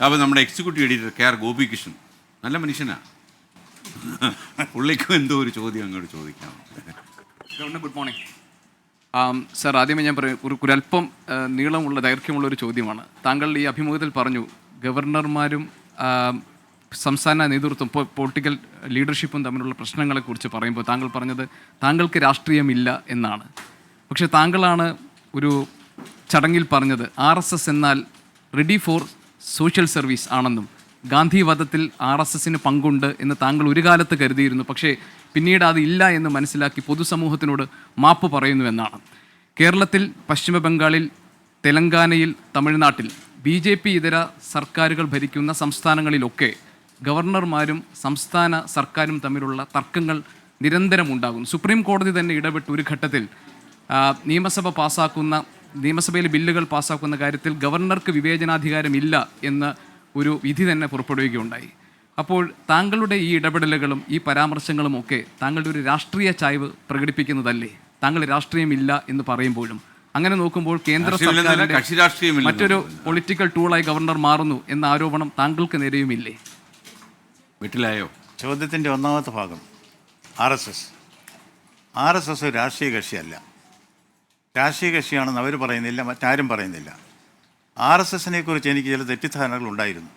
അപ്പോൾ നമ്മുടെ executive editor K R Gopikrishnan നല്ല മനുഷ്യനാണ്. പുള്ളിക്കും എന്തോ ഒരു ചോദ്യം അങ്ങോട്ട് ചോദിക്കാം. Good morning sir. ആദ്യമേ ഞാൻ പറയും, ഒരല്പം നീളമുള്ള ദൈർഘ്യമുള്ള ഒരു ചോദ്യമാണ്. താങ്കൾ ഈ അഭിമുഖത്തിൽ പറഞ്ഞു ഗവർണർമാരും സംസ്ഥാന നേതൃത്വം പൊളിറ്റിക്കൽ ലീഡർഷിപ്പും തമ്മിലുള്ള പ്രശ്നങ്ങളെക്കുറിച്ച് പറയുമ്പോൾ താങ്കൾ പറഞ്ഞത് താങ്കൾക്ക് രാഷ്ട്രീയമില്ല എന്നാണ്. പക്ഷേ താങ്കളാണ് ഒരു ചടങ്ങിൽ പറഞ്ഞത് RSS എന്നാൽ റെഡി ഫോർ സോഷ്യൽ സർവീസ് ആണെന്നും ഗാന്ധി വധത്തിൽ RSSന് പങ്കുണ്ട് എന്ന് താങ്കൾ ഒരു കാലത്ത് കരുതിയിരുന്നു. പക്ഷേ പിന്നീട് അത് ഇല്ല എന്ന് മനസ്സിലാക്കി പൊതുസമൂഹത്തിനോട് മാപ്പ് പറയുന്നുവെന്നാണ്. കേരളത്തിൽ, പശ്ചിമ ബംഗാളിൽ, തെലങ്കാനയിൽ, തമിഴ്നാട്ടിൽ BJP ഇതര സർക്കാരുകൾ ഭരിക്കുന്ന സംസ്ഥാനങ്ങളിലൊക്കെ ഗവർണർമാരും സംസ്ഥാന സർക്കാരും തമ്മിലുള്ള തർക്കങ്ങൾ നിരന്തരം ഉണ്ടാകുന്നു. സുപ്രീം കോടതി തന്നെ ഇടപെട്ട് ഒരു ഘട്ടത്തിൽ നിയമസഭയിലെ ബില്ലുകൾ പാസ്സാക്കുന്ന കാര്യത്തിൽ ഗവർണർക്ക് വിവേചനാധികാരമില്ല എന്ന ഒരു വിധി തന്നെ പുറപ്പെടുവിക്കുകയുണ്ടായി. അപ്പോൾ താങ്കളുടെ ഈ ഇടപെടലുകളും ഈ പരാമർശങ്ങളും ഒക്കെ താങ്കളുടെ ഒരു രാഷ്ട്രീയ ചായ്വ് പ്രകടിപ്പിക്കുന്നതല്ലേ? താങ്കൾ രാഷ്ട്രീയമില്ല എന്ന് പറയുമ്പോഴും അങ്ങനെ നോക്കുമ്പോൾ കേന്ദ്ര സർക്കാരിന്റെ മറ്റൊരു പൊളിറ്റിക്കൽ ടൂളായി ഗവർണർ മാറുന്നു എന്ന ആരോപണം താങ്കൾക്ക് നേരെയുമില്ലേ? വീട്ടിലായോ? ചോദ്യത്തിൻ്റെ ഒന്നാമത്തെ ഭാഗം RSS രാഷ്ട്രീയ കക്ഷിയല്ല. രാഷ്ട്രീയ കക്ഷിയാണെന്ന് അവർ പറയുന്നില്ല, മറ്റാരും പറയുന്നില്ല. RSSനെ കുറിച്ച് എനിക്ക് ചില തെറ്റിദ്ധാരണകൾ ഉണ്ടായിരുന്നു.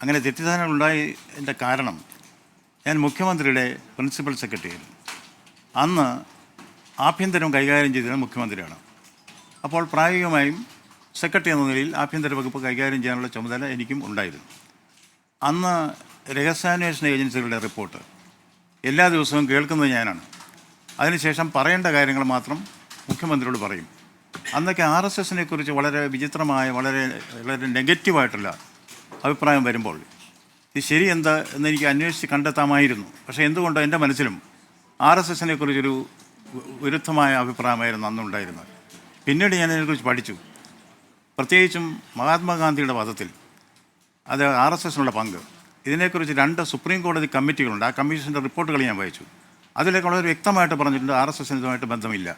അങ്ങനെ തെറ്റിദ്ധാരണകൾ ഉണ്ടായതിൻ്റെ കാരണം, ഞാൻ മുഖ്യമന്ത്രിയുടെ പ്രിൻസിപ്പൽ സെക്രട്ടറി ആയിരുന്നു. അന്ന് ആഭ്യന്തരം കൈകാര്യം ചെയ്തിരുന്നത് മുഖ്യമന്ത്രിയാണ്. അപ്പോൾ പ്രായോഗികമായും സെക്രട്ടറി എന്ന നിലയിൽ ആഭ്യന്തര വകുപ്പ് കൈകാര്യം ചെയ്യാനുള്ള ചുമതല എനിക്കും ഉണ്ടായിരുന്നു. അന്ന് രഹസ്യാന്വേഷണ ഏജൻസികളുടെ റിപ്പോർട്ട് എല്ലാ ദിവസവും കേൾക്കുന്നത് ഞാനാണ്. അതിനുശേഷം പറയേണ്ട കാര്യങ്ങൾ മാത്രം മുഖ്യമന്ത്രിയോട് പറയും. അന്നൊക്കെ RSSനെ കുറിച്ച് വളരെ വിചിത്രമായ, വളരെ വളരെ നെഗറ്റീവായിട്ടുള്ള അഭിപ്രായം വരുമ്പോൾ ഇത് ശരി എന്താ എന്നെനിക്ക് അന്വേഷിച്ച് കണ്ടെത്താമായിരുന്നു. പക്ഷേ എന്തുകൊണ്ടോ എൻ്റെ മനസ്സിലും RSSനെ കുറിച്ചൊരു വിരുദ്ധമായ അഭിപ്രായമായിരുന്നു അന്നുണ്ടായിരുന്നത്. പിന്നീട് ഞാൻ ഇതിനെക്കുറിച്ച് പഠിച്ചു. പ്രത്യേകിച്ചും മഹാത്മാഗാന്ധിയുടെ വധത്തിൽ അത് RSSനുള്ള പങ്ക്, ഇതിനെക്കുറിച്ച് 2 സുപ്രീം കോടതി കമ്മിറ്റികളുണ്ട്. ആ കമ്മീഷൻ്റെ റിപ്പോർട്ടുകൾ ഞാൻ വായിച്ചു. അതിലേക്ക് വളരെ വ്യക്തമായിട്ട് പറഞ്ഞിട്ടുണ്ട് RSSന് ഇതുമായിട്ട് ബന്ധമില്ല.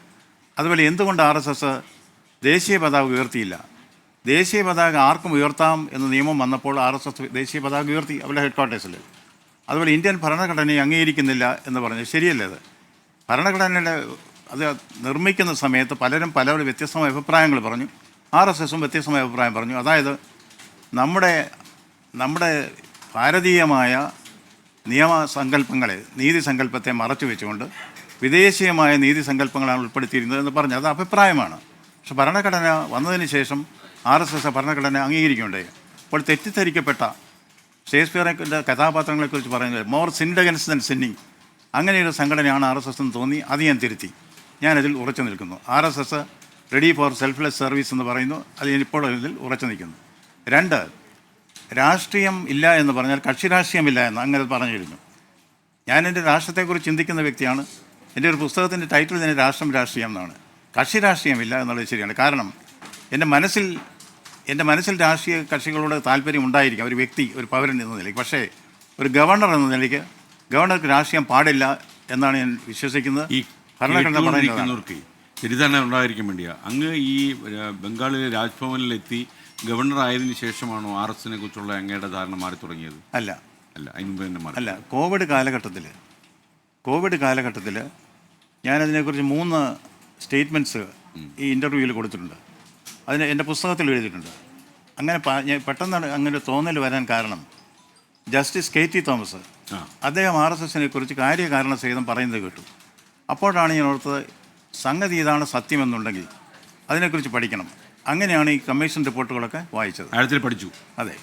അതുപോലെ എന്തുകൊണ്ട് RSS ദേശീയ പതാക ഉയർത്തിയില്ല? ദേശീയ പതാക ആർക്കും ഉയർത്താം എന്ന നിയമം വന്നപ്പോൾ RSS ദേശീയ പതാക ഉയർത്തി അവരുടെ ഹെഡ്ക്വാർട്ടേഴ്സിൽ. അതുപോലെ ഇന്ത്യൻ ഭരണഘടനയെ അംഗീകരിക്കുന്നില്ല എന്ന് പറഞ്ഞ് ശരിയല്ലേ? അത് ഭരണഘടനയുടെ അത് നിർമ്മിക്കുന്ന സമയത്ത് പലരും വ്യത്യസ്തമായ അഭിപ്രായങ്ങൾ പറഞ്ഞു. RSSും വ്യത്യസ്തമായ അഭിപ്രായം പറഞ്ഞു. അതായത് നമ്മുടെ ഭാരതീയമായ നിയമസങ്കല്പങ്ങളെ, നീതി സങ്കല്പത്തെ മറച്ചു വെച്ചുകൊണ്ട് വിദേശീയമായ നീതി സങ്കല്പങ്ങളാണ് ഉൾപ്പെടുത്തിയിരുന്നത് എന്ന് പറഞ്ഞ് അത് അഭിപ്രായമാണ്. പക്ഷെ ഭരണഘടന വന്നതിന് ശേഷം RSS ഭരണഘടന അംഗീകരിക്കുകയുണ്ടായി. അപ്പോൾ തെറ്റിദ്ധരിക്കപ്പെട്ട ഷേക്സ്പിയറിൻ്റെ കഥാപാത്രങ്ങളെക്കുറിച്ച് പറയുന്നത് more sinned against than sinning, അങ്ങനെയൊരു സംഘടനയാണ് RSS എന്ന് തോന്നി. അത് ഞാൻ തിരുത്തി. ഞാനതിൽ ഉറച്ചു നിൽക്കുന്നു. RSS ready for selfless service എന്ന് പറയുന്നു. അത് ഞാനിപ്പോൾ ഇതിൽ ഉറച്ചു നിൽക്കുന്നു. 2, രാഷ്ട്രീയം ഇല്ല എന്ന് പറഞ്ഞാൽ കക്ഷി രാഷ്ട്രീയമില്ല എന്ന് അങ്ങനെ പറഞ്ഞിരുന്നു. ഞാൻ എൻ്റെ രാഷ്ട്രത്തെക്കുറിച്ച് ചിന്തിക്കുന്ന വ്യക്തിയാണ്. എൻ്റെ ഒരു പുസ്തകത്തിൻ്റെ ടൈറ്റിൽ തന്നെ രാഷ്ട്രീയം എന്നാണ്. കക്ഷി രാഷ്ട്രീയമില്ല എന്നുള്ളത് ശരിയാണ്. കാരണം എൻ്റെ മനസ്സിൽ രാഷ്ട്രീയ കക്ഷികളോട് താല്പര്യം ഉണ്ടായിരിക്കാം, ഒരു വ്യക്തി, ഒരു പൗരൻ എന്ന നിലയ്ക്ക്. പക്ഷേ ഒരു ഗവർണർ എന്ന നിലയ്ക്ക് ഗവർണർക്ക് രാഷ്ട്രീയം പാടില്ല എന്നാണ് ഞാൻ വിശ്വസിക്കുന്നത്. ഈ ഭരണഘടന പറയുന്നവർക്ക് തെറ്റിദ്ധാരണ ഉണ്ടായിരിക്കാൻ വേണ്ടിയാണ്. അങ്ങ് ഈ ബംഗാളിലെ രാജ്ഭവനിലെത്തി ഗവർണർ ആയതിനു ശേഷമാണോ RSSനെ കുറിച്ചുള്ള അങ്ങയുടെ ധാരണ മാറി തുടങ്ങിയത്? അല്ല, അതിന് മുമ്പ് തന്നെ മാറി. അല്ല, കോവിഡ് കാലഘട്ടത്തിൽ ഞാനതിനെക്കുറിച്ച് 3 സ്റ്റേറ്റ്മെൻറ്റ്സ് ഈ ഇൻ്റർവ്യൂവിൽ കൊടുത്തിട്ടുണ്ട്. അതിന് എൻ്റെ പുസ്തകത്തിൽ എഴുതിയിട്ടുണ്ട്. അങ്ങനെ പെട്ടെന്ന് അങ്ങനെ തോന്നൽ വരാൻ കാരണം ജസ്റ്റിസ് KT തോമസ് അദ്ദേഹം RSSനെ കുറിച്ച് കാര്യകാരണ സഹിതം പറയുന്നത് കേട്ടു. അപ്പോഴാണ് ഞാൻ ഓർത്തത്, സംഗതി ഇതാണ് സത്യമെന്നുണ്ടെങ്കിൽ അതിനെക്കുറിച്ച് പഠിക്കണം. അങ്ങനെയാണ് ഈ കമ്മീഷൻ റിപ്പോർട്ടുകളൊക്കെ വായിച്ചത്. ആഴത്തിൽ പഠിച്ചു. അതെ.